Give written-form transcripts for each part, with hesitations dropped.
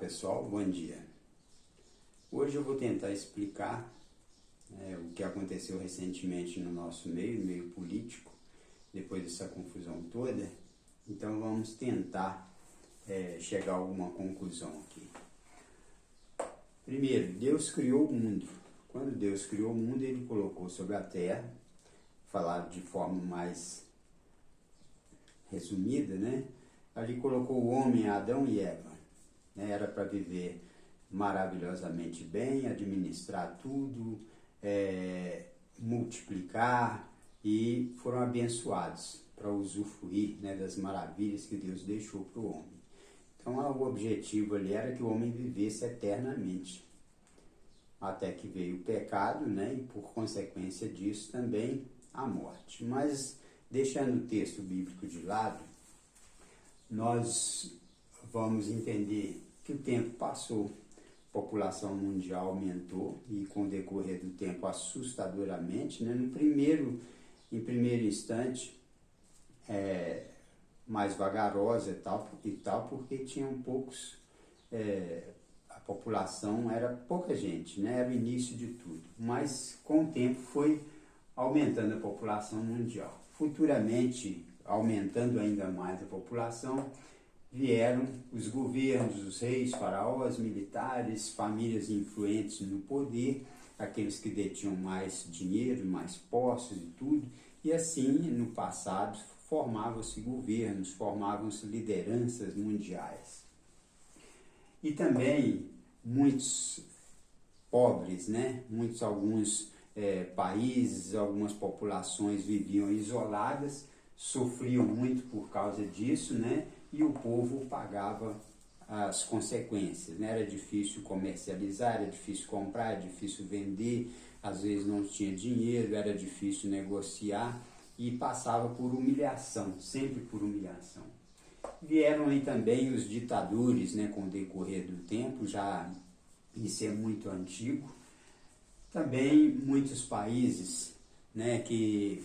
pessoal, bom dia. Hoje eu vou tentar explicar o que aconteceu recentemente no nosso meio político, depois dessa confusão toda. Então vamos tentar chegar a alguma conclusão aqui. Primeiro, Deus criou o mundo. Quando Deus criou o mundo, Ele colocou sobre a terra, falar de forma mais resumida, né? Ali colocou o homem, Adão e Eva. Era para viver maravilhosamente bem, administrar tudo, multiplicar, e foram abençoados para usufruir, das maravilhas que Deus deixou para o homem. Então o objetivo ali era que o homem vivesse eternamente, até que veio o pecado, e por consequência disso também a morte. Mas deixando o texto bíblico de lado, nós vamos entender que o tempo passou, a população mundial aumentou e com o decorrer do tempo assustadoramente, em primeiro instante mais vagarosa e tal, porque tinham poucos, a população era pouca gente, era o início de tudo, mas com o tempo foi aumentando a população mundial. Futuramente, aumentando ainda mais a população, vieram os governos, os reis, faraós, militares, famílias influentes no poder, aqueles que detinham mais dinheiro, mais posses e tudo, e assim, no passado, formavam-se governos, formavam-se lideranças mundiais. E também muitos pobres, alguns países, algumas populações viviam isoladas, sofriam muito por causa disso, e o povo pagava as consequências, Era difícil comercializar, era difícil comprar, era difícil vender, às vezes não tinha dinheiro, era difícil negociar e passava por humilhação, sempre por humilhação. Vieram aí também os ditadores, com o decorrer do tempo, já isso é muito antigo. Também muitos países, que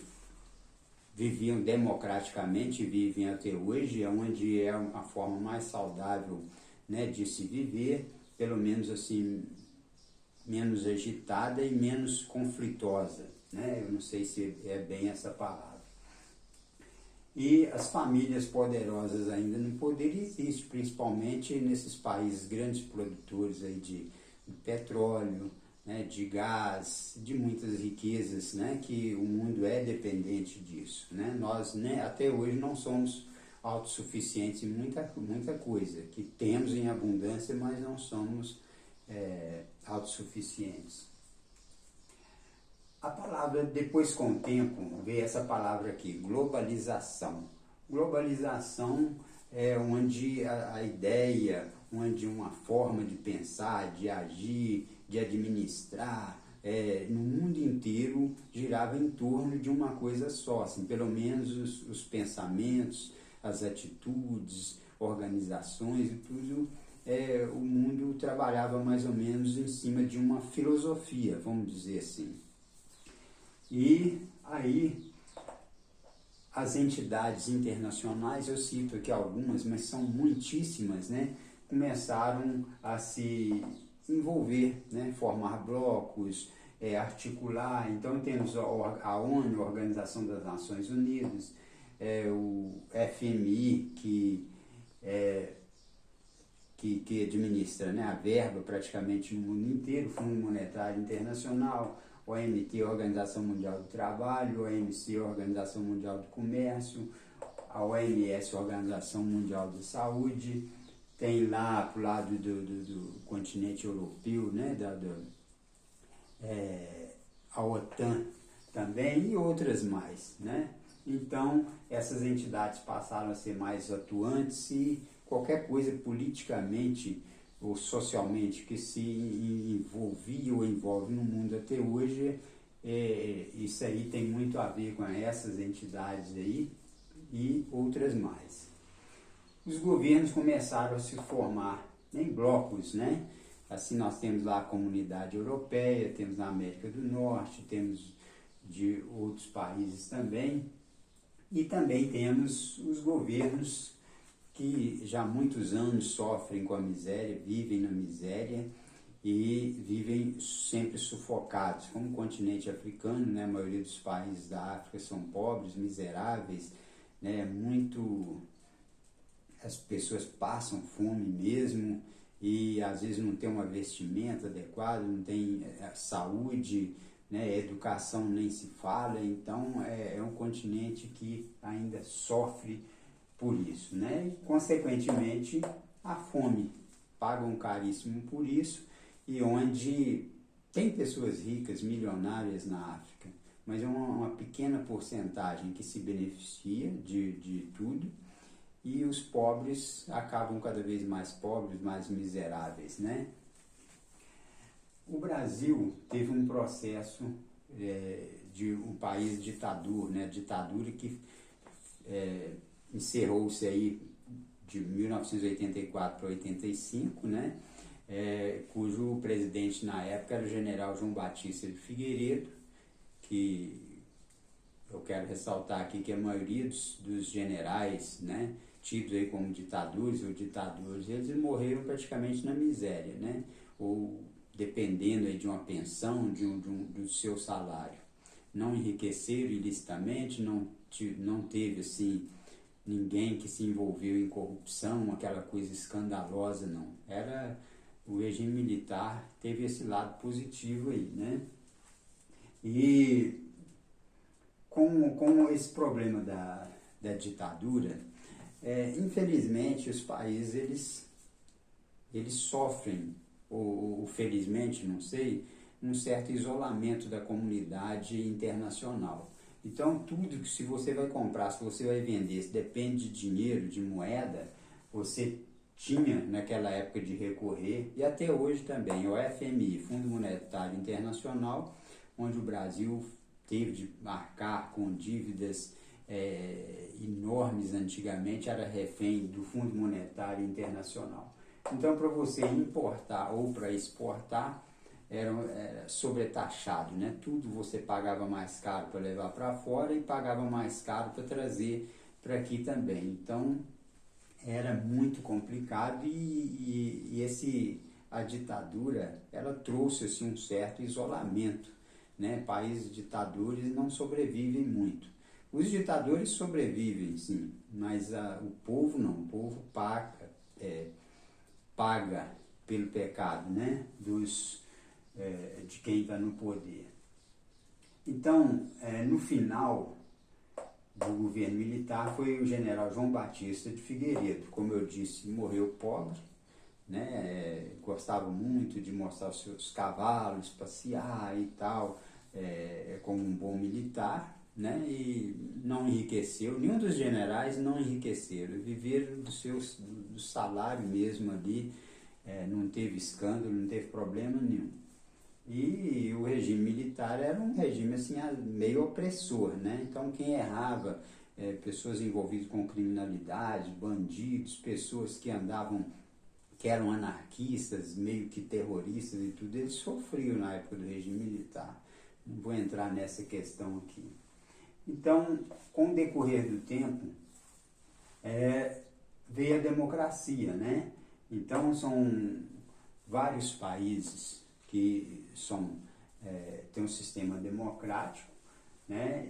viviam democraticamente, vivem até hoje, onde é uma forma mais saudável, de se viver, pelo menos assim, menos agitada e menos conflitosa, Eu não sei se é bem essa palavra. E as famílias poderosas ainda no poder existem, principalmente nesses países grandes produtores aí de petróleo, de gás, de muitas riquezas, que o mundo é dependente disso. Nós até hoje não somos autossuficientes em muita coisa, que temos em abundância, mas não somos autossuficientes. A palavra, depois com o tempo, veio essa palavra aqui, globalização. Globalização é onde a ideia, onde uma forma de pensar, de agir, de administrar, no mundo inteiro girava em torno de uma coisa só, assim, pelo menos os pensamentos, as atitudes, organizações e tudo, o mundo trabalhava mais ou menos em cima de uma filosofia, vamos dizer assim. E aí as entidades internacionais, eu cito aqui algumas, mas são muitíssimas, começaram a se envolver, formar blocos, articular. Então temos a ONU, a Organização das Nações Unidas, o FMI, que administra a verba praticamente no mundo inteiro, Fundo Monetário Internacional, OMT, Organização Mundial do Trabalho, OMC, Organização Mundial do Comércio, a OMS, Organização Mundial da Saúde. Tem lá para o lado do continente europeu, a OTAN também, e outras mais, Então, essas entidades passaram a ser mais atuantes e qualquer coisa politicamente ou socialmente que se envolvia ou envolve no mundo até hoje, isso aí tem muito a ver com essas entidades aí e outras mais. Os governos começaram a se formar em blocos, Assim nós temos lá a Comunidade Europeia, temos na América do Norte, temos de outros países também, e também temos os governos que já há muitos anos sofrem com a miséria, vivem na miséria e vivem sempre sufocados. Como o continente africano, né, a maioria dos países da África são pobres, miseráveis, né, as pessoas passam fome mesmo e às vezes não tem uma vestimenta adequada, não tem saúde, né, educação nem se fala, então é um continente que ainda sofre por isso, né, e consequentemente a fome, pagam caríssimo por isso, e onde tem pessoas ricas, milionárias na África, mas é uma pequena porcentagem que se beneficia de tudo, e os pobres acabam cada vez mais pobres, mais miseráveis, né? O Brasil teve um processo de um país ditador, né? Ditadura que encerrou-se aí de 1984 para 85, né? Cujo presidente na época era o general João Batista de Figueiredo, que eu quero ressaltar aqui que a maioria dos generais, né, tidos aí como ditadores ou ditadores, eles morreram praticamente na miséria, né, ou dependendo aí de uma pensão, do seu salário. Não enriqueceram ilicitamente, não teve assim ninguém que se envolveu em corrupção, aquela coisa escandalosa, não. O regime militar teve esse lado positivo aí, né? E com esse problema da ditadura, infelizmente os países eles sofrem, ou felizmente, não sei, um certo isolamento da comunidade internacional. Então tudo que se você vai comprar, se você vai vender, se depende de dinheiro, de moeda, você tinha naquela época de recorrer, e até hoje também, ao FMI, Fundo Monetário Internacional, onde o Brasil teve de marcar com dívidas enormes antigamente, era refém do Fundo Monetário Internacional. Então, para você importar ou para exportar, era sobretaxado, né? Tudo você pagava mais caro para levar para fora e pagava mais caro para trazer para aqui também. Então, era muito complicado e a ditadura, ela trouxe assim, um certo isolamento, né? Países ditadores não sobrevivem muito. Os ditadores sobrevivem, sim, mas o povo não. O povo paga pelo pecado, né? De quem está no poder. Então, no final do governo militar foi o general João Batista de Figueiredo. Como eu disse, morreu pobre, né? Gostava muito de mostrar os seus cavalos, passear e tal, como um bom militar, né? E não enriqueceu, nenhum dos generais não enriqueceram, viveram do salário mesmo ali, não teve escândalo, não teve problema nenhum. E o regime militar era um regime assim, meio opressor, né? Então quem errava, pessoas envolvidas com criminalidade, bandidos, pessoas que eram anarquistas, meio que terroristas e tudo, eles sofriam na época do regime militar. Não vou entrar nessa questão aqui. Então, com o decorrer do tempo, veio a democracia, né? Então são vários países que têm um sistema democrático, né?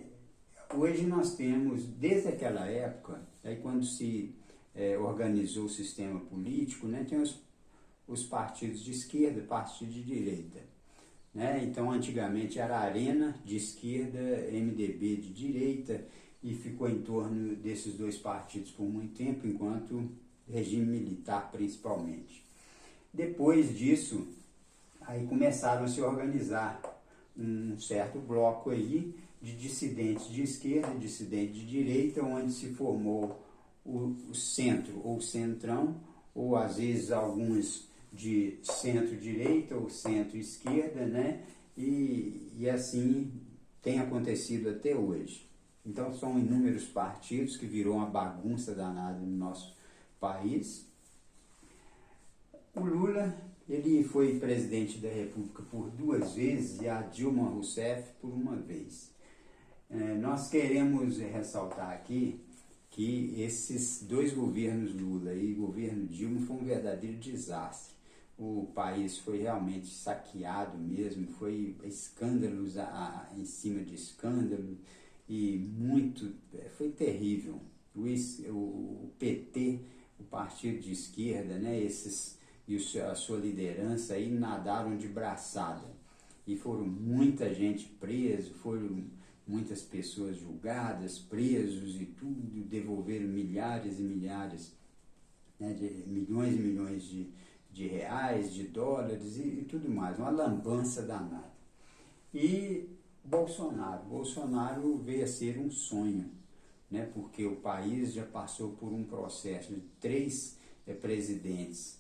Hoje nós temos, desde aquela época, aí quando se organizou o sistema político, né, tem os partidos de esquerda, partidos de direita, né? Então antigamente era Arena de esquerda, MDB de direita, e ficou em torno desses dois partidos por muito tempo, enquanto regime militar principalmente. Depois disso, aí começaram a se organizar um certo bloco aí de dissidentes de esquerda, dissidentes de direita, onde se formou o centro ou centrão, ou às vezes alguns de centro-direita ou centro-esquerda, né? E assim tem acontecido até hoje. Então são inúmeros partidos que virou uma bagunça danada no nosso país. O Lula, ele foi presidente da República por 2 vezes e a Dilma Rousseff por 1 vez. Nós queremos ressaltar aqui que esses dois governos Lula e governo Dilma foi um verdadeiro desastre. O país foi realmente saqueado mesmo, foi escândalos em cima de escândalo e foi terrível. O PT, o partido de esquerda, né, a sua liderança aí nadaram de braçada e foram muita gente presa, foram muitas pessoas julgadas, presos e tudo, devolveram milhares e milhares, né, de milhões e milhões de reais, de dólares e tudo mais, uma lambança danada. E Bolsonaro veio a ser um sonho, né, porque o país já passou por um processo de 3 presidentes,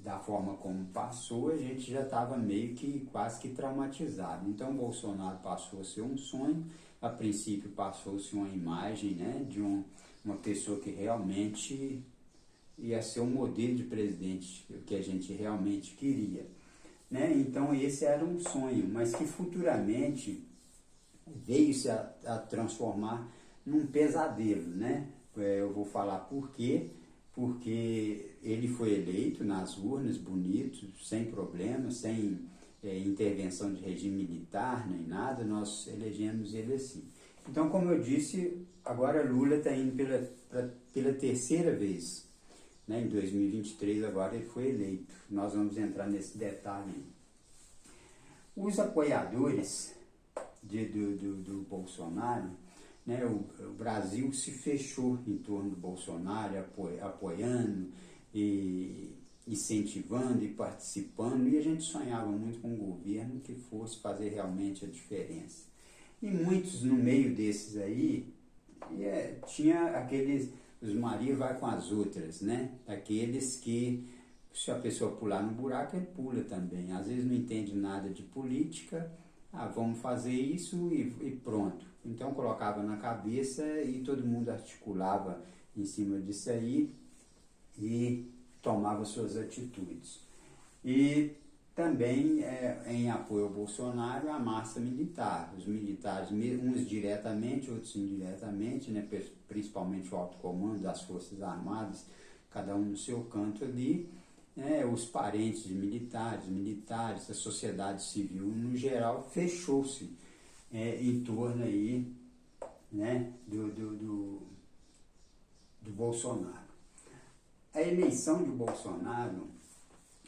da forma como passou, a gente já estava meio que quase que traumatizado. Então Bolsonaro passou a ser um sonho, a princípio passou-se uma imagem, né, de uma pessoa que realmente ia ser um modelo de presidente que a gente realmente queria, né? Então esse era um sonho, mas que futuramente veio-se a transformar num pesadelo, né? Eu vou falar por quê. Porque ele foi eleito nas urnas, bonito, sem problemas, sem intervenção de regime militar nem nada, nós elegemos ele assim. Então, como eu disse, agora Lula está indo pela terceira vez, né? Em 2023 agora ele foi eleito, nós vamos entrar nesse detalhe. Os apoiadores do Bolsonaro, né, o Brasil se fechou em torno do Bolsonaro, apoiando e incentivando e participando, e a gente sonhava muito com um governo que fosse fazer realmente a diferença. E muitos no meio desses aí, tinha os Maria vai com as outras, né? Aqueles que, se a pessoa pular no buraco, ele pula também. Às vezes não entende nada de política, vamos fazer isso e pronto. Então colocava na cabeça e todo mundo articulava em cima disso aí e tomava suas atitudes. E também em apoio ao Bolsonaro a massa militar, os militares, uns diretamente, outros indiretamente, né, principalmente o alto comando das Forças Armadas, cada um no seu canto ali, os parentes de militares, a sociedade civil no geral, fechou-se em torno aí, né, do Bolsonaro. A eleição de Bolsonaro,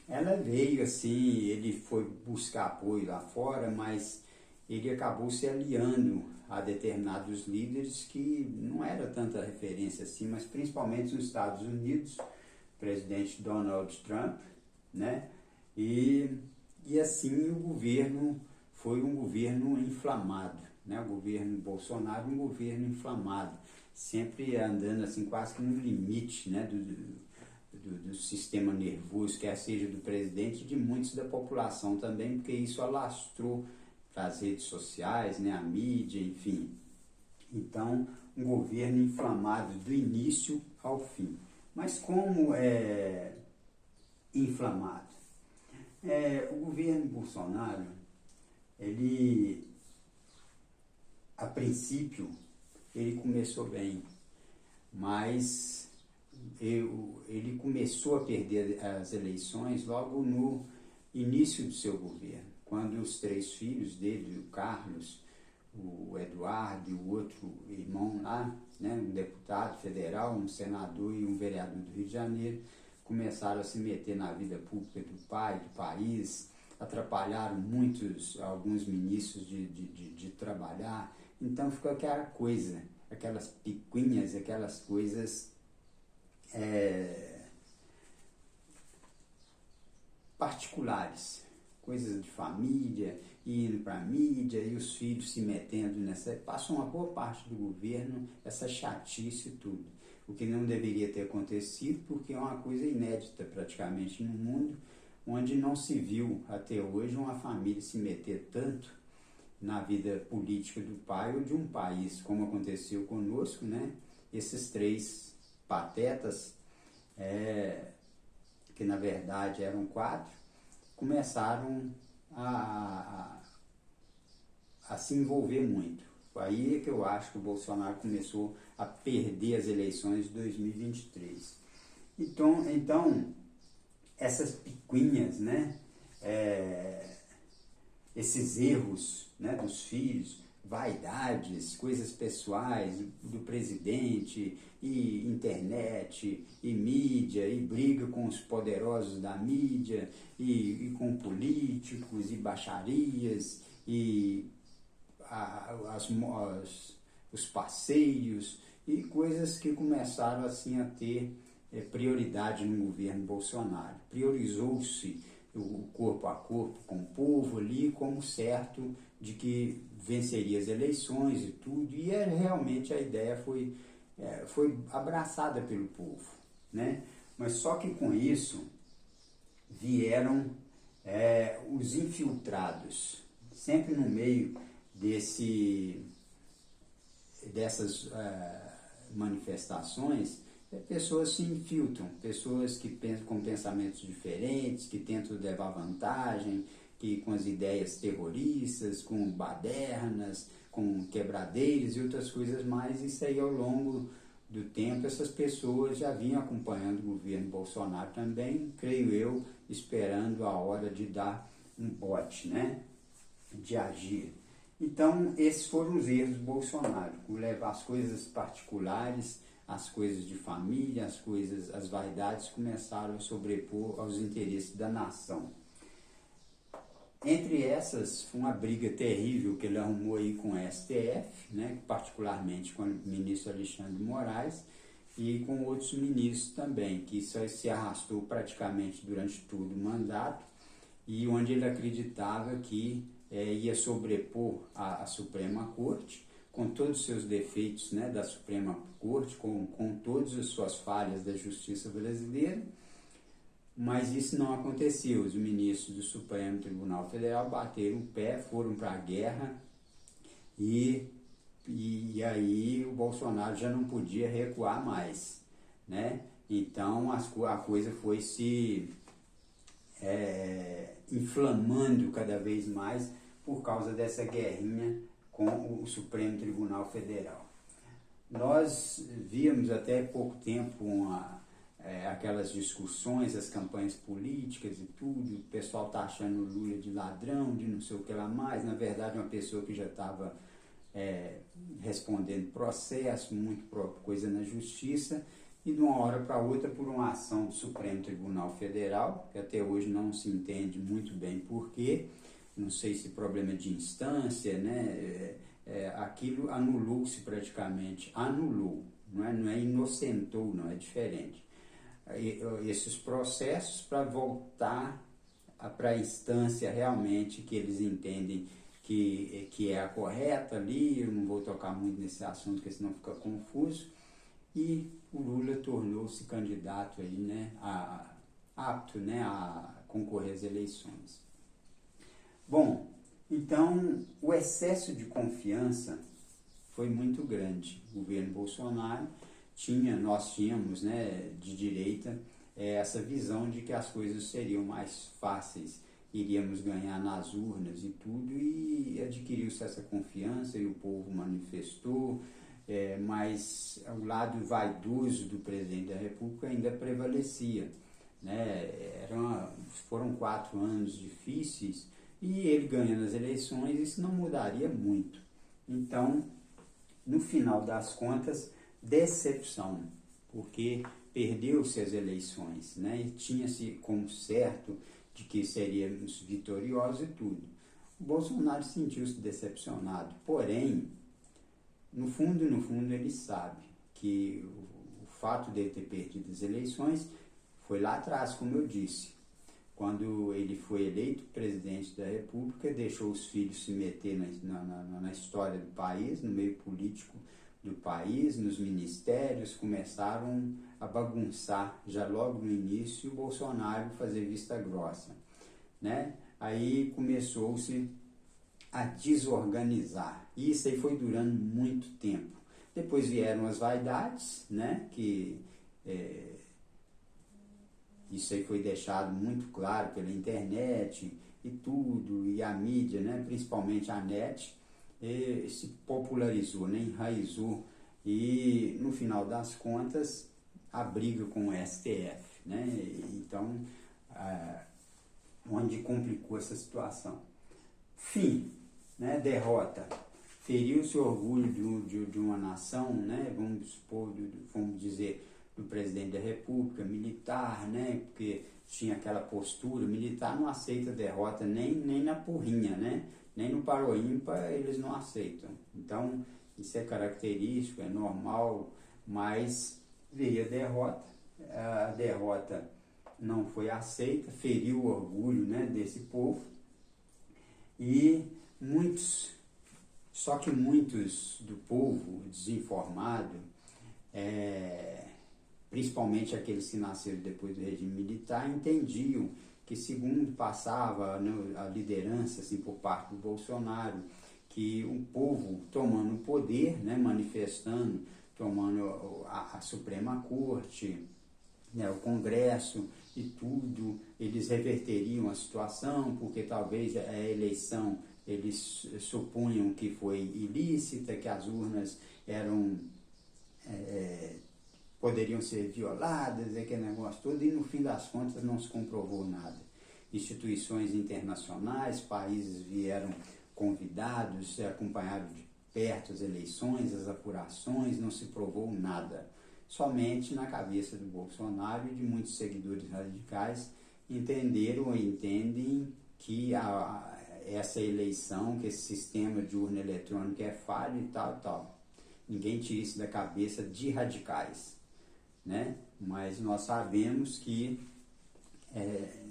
ela veio assim, ele foi buscar apoio lá fora, mas ele acabou se aliando a determinados líderes que não era tanta referência assim, mas principalmente nos Estados Unidos, o presidente Donald Trump, né? E assim o governo foi um governo inflamado, né? O governo Bolsonaro, um governo inflamado, sempre andando assim quase que no limite, né? Do sistema nervoso, quer seja do presidente e de muitos da população também, porque isso alastrou para as redes sociais, né? A mídia, enfim. Então, um governo inflamado do início ao fim. Mas como é inflamado? O governo Bolsonaro, ele, a princípio, ele começou bem, mas ele começou a perder as eleições logo no início do seu governo, quando os 3 filhos dele, o Carlos, o Eduardo e o outro irmão lá, né, um deputado federal, um senador e um vereador do Rio de Janeiro, começaram a se meter na vida pública do pai, do país, atrapalharam alguns ministros de trabalhar, então ficou aquela coisa, aquelas picuinhas, aquelas coisas particulares, coisas de família, indo para a mídia e os filhos se metendo passou uma boa parte do governo essa chatice e tudo, o que não deveria ter acontecido, porque é uma coisa inédita praticamente no mundo, onde não se viu até hoje uma família se meter tanto na vida política do pai ou de um país, como aconteceu conosco, né? Esses 3 patetas, que na verdade eram 4, começaram a se envolver muito. Aí é que eu acho que o Bolsonaro começou a perder as eleições de 2023. Então essas picuinhas, né? Esses erros, né, dos filhos, vaidades, coisas pessoais do presidente, e internet, e mídia, e briga com os poderosos da mídia, e com políticos, e baixarias, e os passeios, e coisas que começaram assim a ter prioridade no governo Bolsonaro. Priorizou-se o corpo a corpo com o povo ali como certo de que venceria as eleições e tudo, e realmente a ideia foi abraçada pelo povo, né? Mas só que com isso vieram os infiltrados, sempre no meio dessas manifestações. Pessoas se infiltram, pessoas que pensam com pensamentos diferentes, que tentam levar vantagem, que com as ideias terroristas, com badernas, com quebradeiros e outras coisas mais. Isso aí, ao longo do tempo, essas pessoas já vinham acompanhando o governo Bolsonaro também, creio eu, esperando a hora de dar um bote, né? De agir. Então, esses foram os erros do Bolsonaro, levar as coisas particulares, as coisas de família, as vaidades começaram a sobrepor aos interesses da nação. Entre essas, foi uma briga terrível que ele arrumou aí com o STF, né, particularmente com o ministro Alexandre de Moraes e com outros ministros também, que só se arrastou praticamente durante todo o mandato, e onde ele acreditava que ia sobrepor a Suprema Corte, com todos os seus defeitos, né, da Suprema Corte, com todas as suas falhas da justiça brasileira, mas isso não aconteceu. Os ministros do Supremo Tribunal Federal bateram o pé, foram para a guerra, e aí o Bolsonaro já não podia recuar mais, né? Então a coisa foi se inflamando cada vez mais por causa dessa guerrinha com o Supremo Tribunal Federal. Nós víamos até pouco tempo aquelas discussões, as campanhas políticas e tudo, o pessoal está achando o Lula de ladrão, de não sei o que lá mais, na verdade uma pessoa que já estava respondendo processo, muito coisa na justiça, e de uma hora para outra, por uma ação do Supremo Tribunal Federal, que até hoje não se entende muito bem porquê, não sei se problema de instância, né? Aquilo anulou-se praticamente, não é inocentou, não, é diferente. Esses processos para voltar para a instância realmente que eles entendem que é a correta ali. Eu não vou tocar muito nesse assunto, porque senão fica confuso, e o Lula tornou-se candidato aí, né, apto, né, a concorrer às eleições. Bom, então o excesso de confiança foi muito grande. O governo Bolsonaro nós tínhamos, né, de direita, essa visão de que as coisas seriam mais fáceis, iríamos ganhar nas urnas e tudo, e adquiriu-se essa confiança e o povo manifestou, mas o lado vaidoso do presidente da República ainda prevalecia, né? Foram 4 anos difíceis, e ele ganhando as eleições, isso não mudaria muito. Então, no final das contas, decepção, porque perdeu-se as eleições, né? E tinha-se como certo de que seríamos vitoriosos e tudo. O Bolsonaro sentiu-se decepcionado, porém, no fundo, ele sabe que o fato de ele ter perdido as eleições foi lá atrás, como eu disse. Quando ele foi eleito presidente da República, deixou os filhos se meter na história do país, no meio político do país, nos ministérios, começaram a bagunçar já logo no início, e o Bolsonaro fazer vista grossa, né? Aí começou-se a desorganizar, e isso aí foi durando muito tempo. Depois vieram as vaidades, né? Isso aí foi deixado muito claro pela internet e tudo, e a mídia, né? Principalmente a net, se popularizou, né, enraizou, e no final das contas a briga com o STF, né, então onde complicou essa situação. Fim, né, derrota, feriu-se o orgulho de uma nação, né, vamos supor, vamos dizer, do presidente da República, militar, né, porque tinha aquela postura, militar não aceita derrota nem na porrinha, né, nem no paro ímpar eles não aceitam. Então, isso é característico, é normal, mas veio a derrota não foi aceita, feriu o orgulho, né, desse povo, e muitos do povo desinformado, principalmente aqueles que nasceram depois do regime militar, entendiam que, segundo passava a liderança assim, por parte do Bolsonaro, que o povo tomando o poder, né, manifestando, tomando a Suprema Corte, né, o Congresso e tudo, eles reverteriam a situação, porque talvez a eleição eles supunham que foi ilícita, que as urnas eram poderiam ser violadas, aquele negócio todo, e no fim das contas não se comprovou nada. Instituições internacionais, países vieram convidados, acompanharam de perto as eleições, as apurações, não se provou nada. Somente na cabeça do Bolsonaro e de muitos seguidores radicais entenderam e entendem que essa eleição, que esse sistema de urna eletrônica é falho e tal e tal. Ninguém tira isso da cabeça de radicais, né? Mas nós sabemos que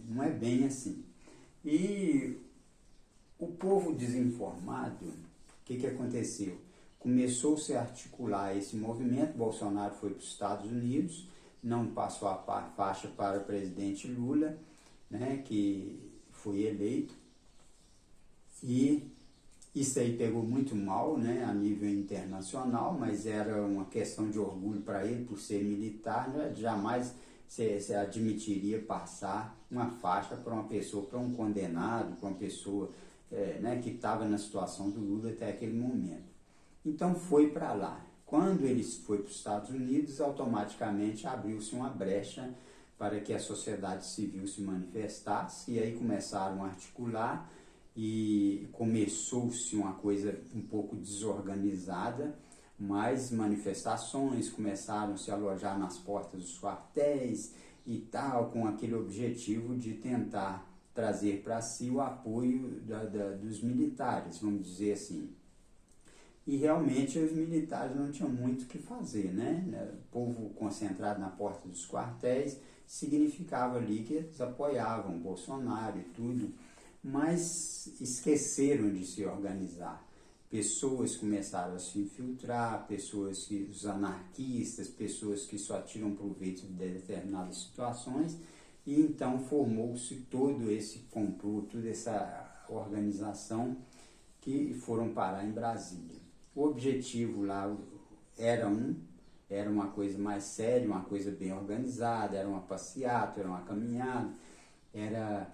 não é bem assim. E o povo desinformado, o que aconteceu? Começou-se a articular esse movimento, Bolsonaro foi para os Estados Unidos, não passou a faixa para o presidente Lula, né, que foi eleito, e isso aí pegou muito mal, né, a nível internacional, mas era uma questão de orgulho para ele, por ser militar, né, jamais se admitiria passar uma faixa para uma pessoa, para um condenado, para uma pessoa né, que estava na situação do Lula até aquele momento. Então foi para lá. Quando ele foi para os Estados Unidos, automaticamente abriu-se uma brecha para que a sociedade civil se manifestasse, e aí começaram a articular, e começou-se uma coisa um pouco desorganizada, mas manifestações começaram a se alojar nas portas dos quartéis e tal, com aquele objetivo de tentar trazer para si o apoio dos militares, vamos dizer assim. E realmente os militares não tinham muito o que fazer, né? O povo concentrado na porta dos quartéis significava ali que eles apoiavam Bolsonaro e tudo, mas esqueceram de se organizar. Pessoas começaram a se infiltrar, os anarquistas, pessoas que só tiram proveito de determinadas situações, e então formou-se todo esse complô, toda essa organização que foram parar em Brasília. O objetivo lá era uma coisa mais séria, uma coisa bem organizada, era uma passeata, era uma caminhada, era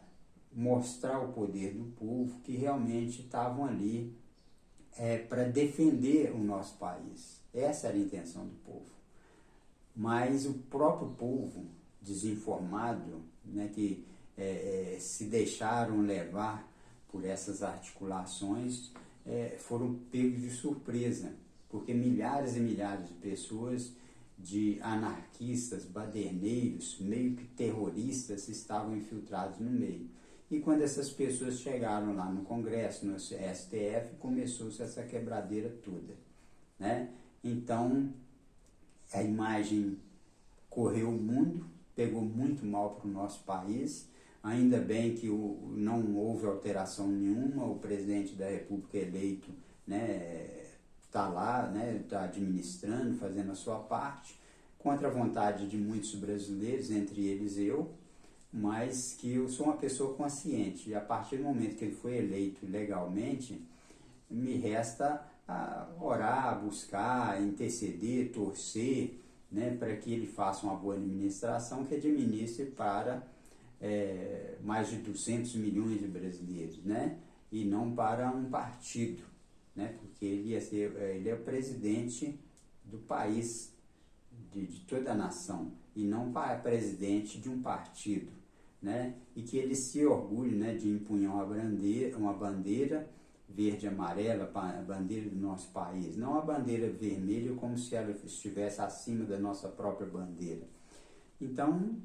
mostrar o poder do povo, que realmente estavam ali para defender o nosso país. Essa era a intenção do povo. Mas o próprio povo desinformado, né, que se deixaram levar por essas articulações, foram pegos de surpresa, porque milhares e milhares de pessoas, de anarquistas, baderneiros, meio que terroristas, estavam infiltrados no meio. E quando essas pessoas chegaram lá no Congresso, no STF, começou-se essa quebradeira toda, né? Então, a imagem correu o mundo, pegou muito mal para o nosso país. Ainda bem que não houve alteração nenhuma, o presidente da República eleito, né, está lá, né, está administrando, fazendo a sua parte, contra a vontade de muitos brasileiros, entre eles eu, mas que eu sou uma pessoa consciente, e a partir do momento que ele foi eleito legalmente, me resta orar, buscar, interceder, torcer, né, para que ele faça uma boa administração, que administre para mais de 200 milhões de brasileiros, né, e não para um partido, né? Porque ele é o presidente do país, de toda a nação, e não presidente de um partido, né? E que ele se orgulhe, né, de empunhar uma bandeira verde e amarela, a bandeira do nosso país, não a bandeira vermelha como se ela estivesse acima da nossa própria bandeira. Então,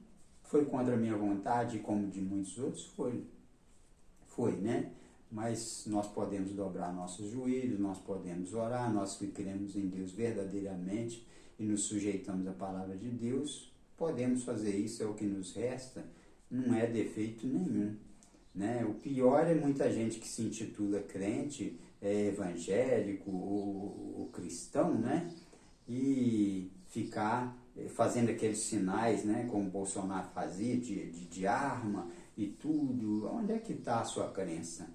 foi contra a minha vontade, como de muitos outros, foi, né? Mas nós podemos dobrar nossos joelhos, nós podemos orar, nós que cremos em Deus verdadeiramente e nos sujeitamos à palavra de Deus, podemos fazer isso, é o que nos resta, não é defeito nenhum, né? O pior é muita gente que se intitula crente, evangélico ou cristão, né? E ficar fazendo aqueles sinais, né, como o Bolsonaro fazia, de arma e tudo. Onde é que está a sua crença?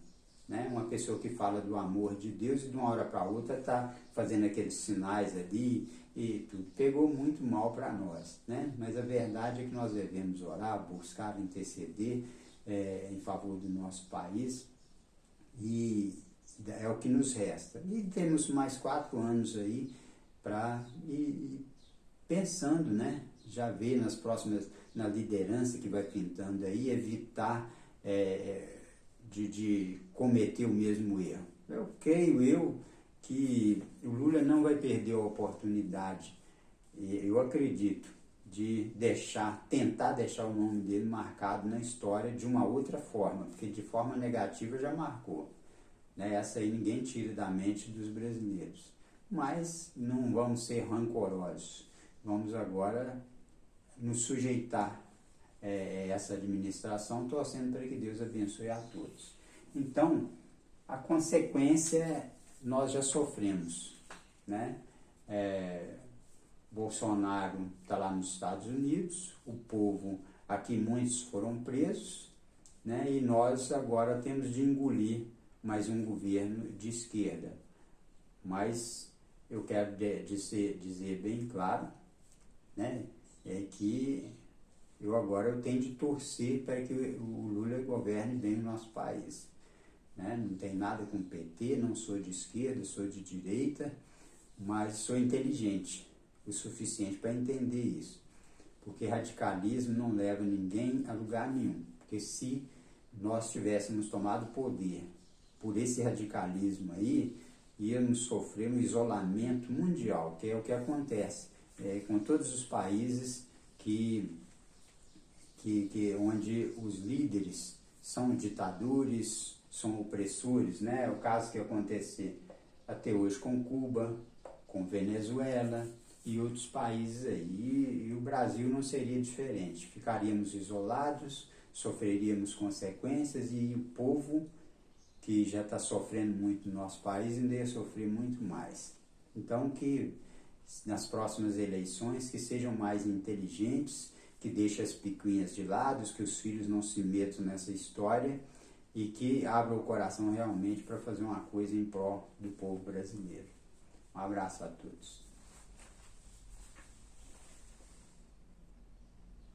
Né? Uma pessoa que fala do amor de Deus e de uma hora para outra está fazendo aqueles sinais ali e tudo. Pegou muito mal para nós, né? Mas a verdade é que nós devemos orar, buscar, interceder em favor do nosso país, e é o que nos resta. E temos mais 4 anos aí para ir pensando, né? Já ver nas próximas, na liderança que vai pintando aí, evitar de cometer o mesmo erro. Eu creio que o Lula não vai perder a oportunidade, eu acredito, de tentar deixar o nome dele marcado na história de uma outra forma, porque de forma negativa já marcou, né? Essa aí ninguém tira da mente dos brasileiros. Mas não vamos ser rancorosos, vamos agora nos sujeitar a essa administração, torcendo para que Deus abençoe a todos. Então, a consequência nós já sofremos, né? Bolsonaro está lá nos Estados Unidos, o povo, aqui muitos foram presos, né? E nós agora temos de engolir mais um governo de esquerda. Mas eu quero dizer bem claro, né, que eu tenho de torcer para que o Lula governe bem o nosso país, né? Não tem nada com o PT, não sou de esquerda, sou de direita, mas sou inteligente o suficiente para entender isso, porque radicalismo não leva ninguém a lugar nenhum, porque se nós tivéssemos tomado poder por esse radicalismo aí, íamos sofrer um isolamento mundial, que é o que acontece com todos os países onde os líderes são ditadores, são opressores, né? É o caso que acontece até hoje com Cuba, com Venezuela e outros países aí. E o Brasil não seria diferente. Ficaríamos isolados, sofreríamos consequências, e o povo, que já está sofrendo muito no nosso país, ainda ia sofrer muito mais. Então, que nas próximas eleições, que sejam mais inteligentes, que deixem as picuinhas de lado, que os filhos não se metam nessa história, e que abram o coração realmente para fazer uma coisa em prol do povo brasileiro. Um abraço a todos.